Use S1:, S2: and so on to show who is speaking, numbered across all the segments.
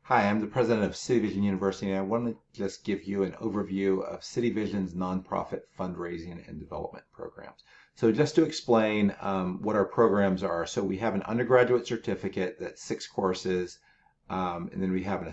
S1: Hi, I'm the president of City Vision University, and I want to just give you an overview of City Vision's nonprofit fundraising and development programs. So just to explain what our programs are, so we have an undergraduate certificate that's 6 courses, and then we have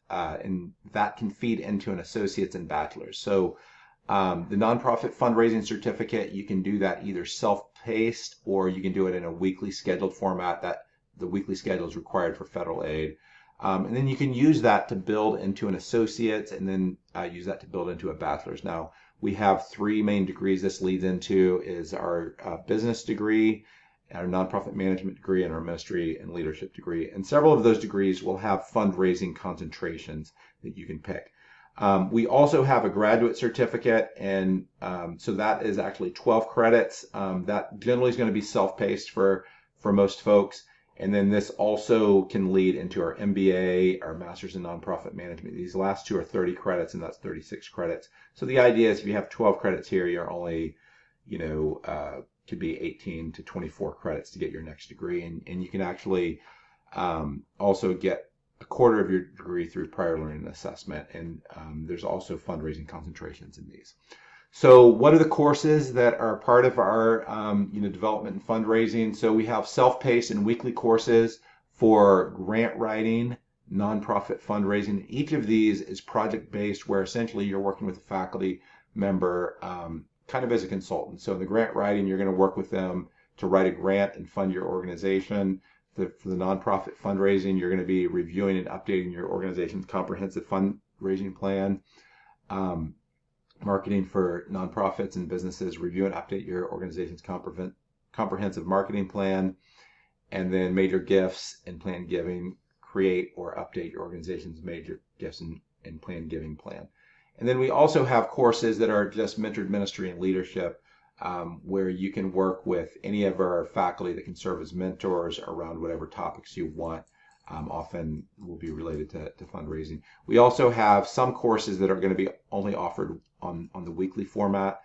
S1: and that can feed into an associate's and bachelor's. So the nonprofit fundraising certificate, you can do that either self-paced or you can do it in a weekly scheduled format. That the weekly schedule is required for federal aid. And then you can use that to build into an associate's and then use that to build into a bachelor's. Now, we have 3 main degrees this leads into is our business degree, our nonprofit management degree, and our ministry and leadership degree. And several of those degrees will have fundraising concentrations that you can pick. We also have a graduate certificate, and so that is actually 12 credits. That generally is going to be self-paced for most folks. And then this also can lead into our MBA, our Master's in Nonprofit Management. These last 2 are 30 credits, and that's 36 credits. So the idea is if you have 12 credits here, you're only, could be 18 to 24 credits to get your next degree. And you can actually also get a quarter of your degree through prior learning and assessment. And there's also fundraising concentrations in these. So what are the courses that are part of our development and fundraising? So we have self-paced and weekly courses for grant writing, nonprofit fundraising. Each of these is project-based where essentially you're working with a faculty member kind of as a consultant. So in the grant writing, you're going to work with them to write a grant and fund your organization. For the nonprofit fundraising, you're going to be reviewing and updating your organization's comprehensive fundraising plan. Marketing for nonprofits and businesses, review and update your organization's comprehensive marketing plan, and then major gifts and planned giving, create or update your organization's major gifts and planned giving plan. And then we also have courses that are just mentored ministry and leadership, where you can work with any of our faculty that can serve as mentors around whatever topics you want. Often will be related to fundraising. We also have some courses that are going to be only offered on the weekly format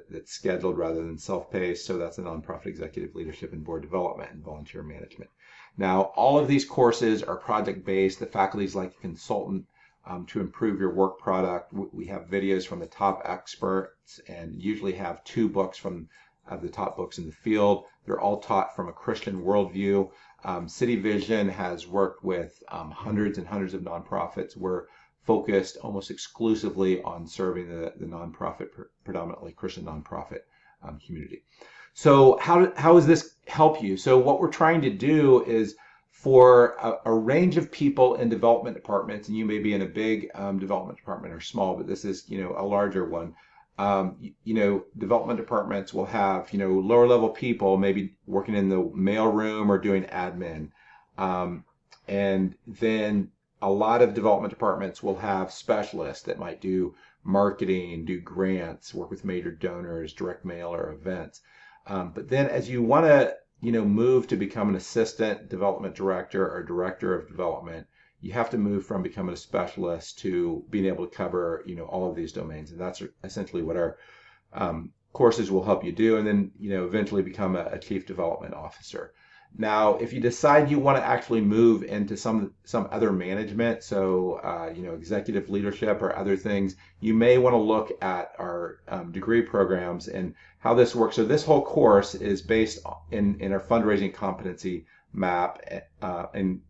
S1: that's scheduled rather than self-paced. So that's the nonprofit executive leadership and board development and volunteer management. Now, all of these courses are project-based. The faculty is like a consultant to improve your work product. We have videos from the top experts and usually have 2 books from the top books in the field. They're all taught from a Christian worldview. City Vision has worked with hundreds and hundreds of nonprofits. We're focused almost exclusively on serving the nonprofit, predominantly Christian nonprofit community. So how does this help you? So what we're trying to do is for a range of people in development departments, and you may be in a big development department or small, but this is a larger one. Development departments will have, lower level people maybe working in the mail room or doing admin. And then a lot of development departments will have specialists that might do marketing, do grants, work with major donors, direct mail or events. But then as you want to, move to become an assistant development director or director of development, you have to move from becoming a specialist to being able to cover, all of these domains. And that's essentially what our courses will help you do. And then, eventually become a chief development officer. Now, if you decide you want to actually move into some other management, so, executive leadership or other things, you may want to look at our degree programs and how this works. So this whole course is based in our fundraising competency map, and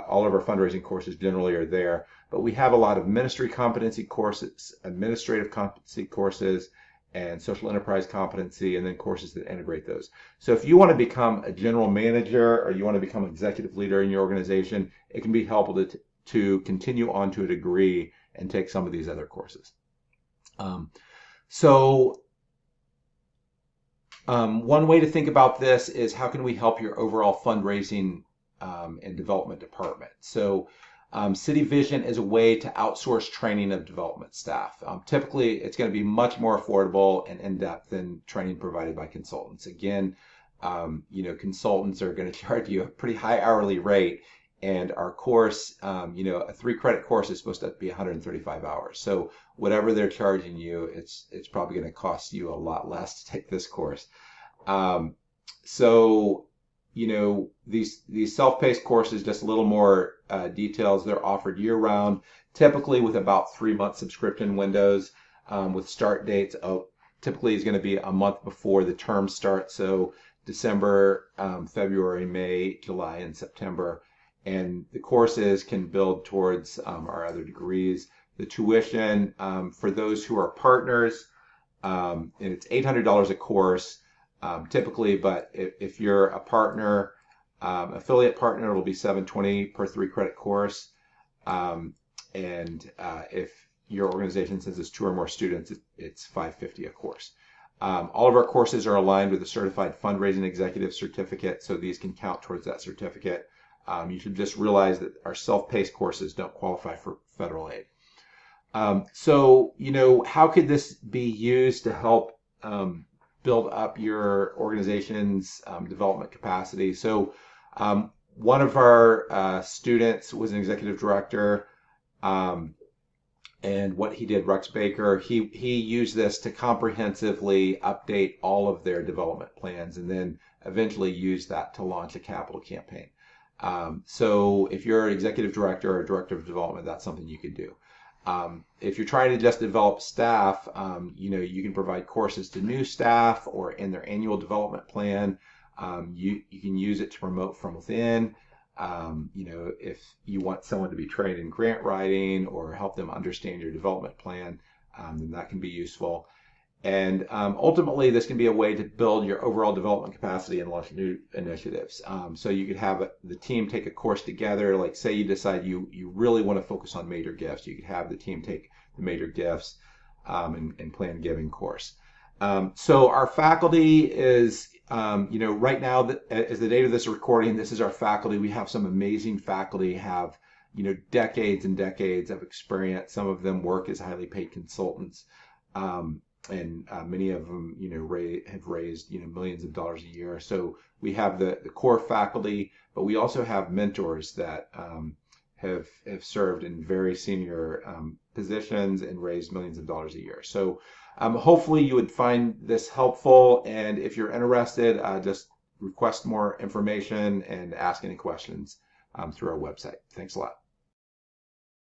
S1: all of our fundraising courses generally are there. But we have a lot of ministry competency courses, administrative competency courses, and social enterprise competency, and then courses that integrate those. So if you want to become a general manager or you want to become an executive leader in your organization, it can be helpful to continue on to a degree and take some of these other courses. One way to think about this is how can we help your overall fundraising and development department. So City Vision is a way to outsource training of development staff. Typically, it's going to be much more affordable and in-depth than training provided by consultants. Again, consultants are going to charge you a pretty high hourly rate, and our course, a 3-credit course is supposed to be 135 hours. So whatever they're charging you, it's probably going to cost you a lot less to take this course. So these self-paced courses, just a little more details. They're offered year-round, typically with about 3 month subscription windows, with start dates. Typically is going to be a month before the term starts, so December, February, May, July, and September. And the courses can build towards our other degrees. The tuition for those who are partners, and it's $800 a course typically, but if you're a partner, affiliate partner, it'll be $720 per 3 credit course. And if your organization says it's 2 or more students, it's $550 a course. All of our courses are aligned with a certified fundraising executive certificate, so these can count towards that certificate. You should just realize that our self-paced courses don't qualify for federal aid. So, how could this be used to help build up your organization's development capacity? So, one of our students was an executive director, and what he did, Rex Baker, he used this to comprehensively update all of their development plans, and then eventually use that to launch a capital campaign. So, if you're an executive director or a director of development, that's something you could do. If you're trying to just develop staff, you can provide courses to new staff, or in their annual development plan. You can use it to promote from within. If you want someone to be trained in grant writing or help them understand your development plan, then that can be useful. And ultimately, this can be a way to build your overall development capacity and launch new initiatives. So you could have the team take a course together. Like, say you decide you really want to focus on major gifts. You could have the team take the major gifts and plan giving course. So our faculty is, right now, as the date of this recording, this is our faculty. We have some amazing faculty, have, decades and decades of experience. Some of them work as highly paid consultants. And many of them, have raised, millions of dollars a year. So we have the core faculty, but we also have mentors that have served in very senior positions and raised millions of dollars a year. So hopefully you would find this helpful. And if you're interested, just request more information and ask any questions through our website. Thanks a lot.